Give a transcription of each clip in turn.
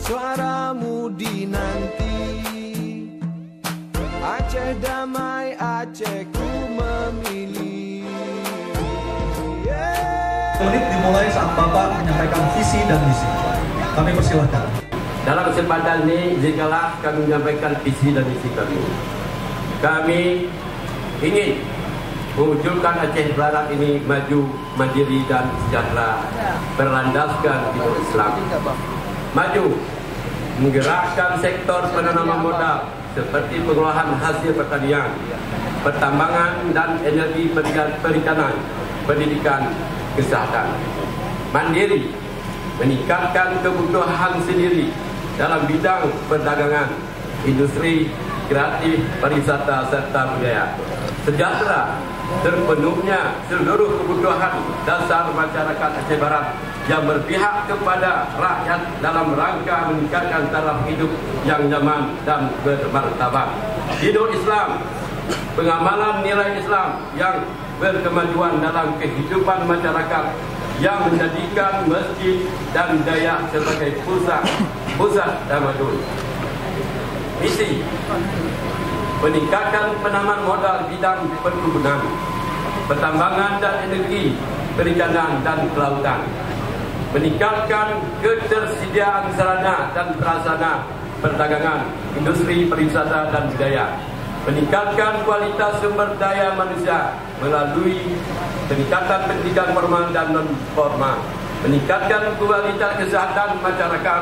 Suaramu dinanti, Aceh damai, Aceh ku memilih. Menit dimulai saat Bapak menyampaikan visi dan misi. Kami persilahkan. Dalam kesempatan ini, izinkanlah kami menyampaikan visi dan misi kami. Kami ingin mewujudkan Aceh Barat ini maju, mandiri dan sejahtera, berlandaskan hidup Islam. Maju, menggerakkan sektor penanaman modal seperti pengolahan hasil pertanian, pertambangan dan energi perikanan, pendidikan, kesehatan. Mandiri, meningkatkan kebutuhan sendiri dalam bidang perdagangan, industri, kreatif, pariwisata serta budaya. Sejahtera, terpenuhnya seluruh kebutuhan dasar masyarakat Aceh Barat yang berpihak kepada rakyat dalam rangka meningkatkan taraf hidup yang nyaman dan bermartabat. Hidup Islam, pengamalan nilai Islam yang berkemajuan dalam kehidupan masyarakat, yang menjadikan masjid dan Dayak sebagai pusat tamadun. Misi, meningkatkan penanaman modal bidang perkebunan, pertambangan dan energi, perikanan dan kelautan. Meningkatkan ketersediaan sarana dan prasarana perdagangan, industri, pariwisata dan budaya. Meningkatkan kualitas sumber daya manusia melalui peningkatan pendidikan formal dan non-formal. Meningkatkan kualitas kesehatan masyarakat,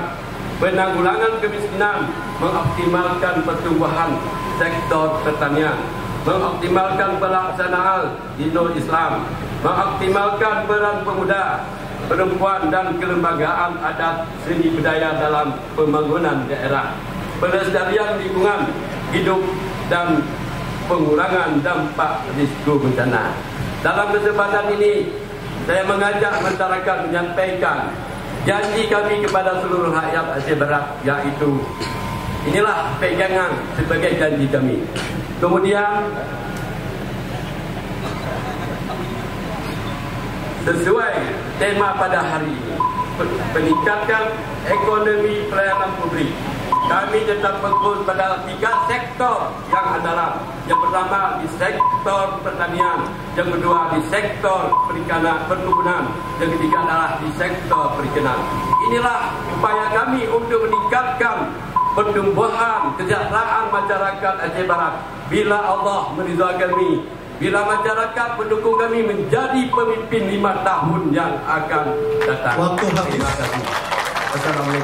penanggulangan kemiskinan, mengoptimalkan pertumbuhan sektor pertanian, mengoptimalkan pelaksanaan hidup Islam, mengoptimalkan peran pemuda, perempuan dan kelembagaan adat seni budaya dalam pembangunan daerah, pelestarian lingkungan hidup dan pengurangan dampak risiko bencana. Dalam kesempatan ini, saya mengajak masyarakat menyampaikan janji kami kepada seluruh rakyat Aceh Barat, yaitu inilah pegangan sebagai janji kami. Kemudian sesuai tema pada hari ini, peningkatkan ekonomi pelayanan publik, kami tetap fokus pada 3 sektor yang andalan. Yang pertama di sektor pertanian, yang kedua di sektor perikanan, perkebunan, yang ketiga adalah di sektor perikanan. Inilah upaya kami untuk meningkatkan pertumbuhan kesejahteraan masyarakat Aceh Barat. Bila Allah meridhai kami, bila masyarakat mendukung kami menjadi pemimpin 5 tahun yang akan datang. Waktu habis. Terima kasih. Wassalamualaikum.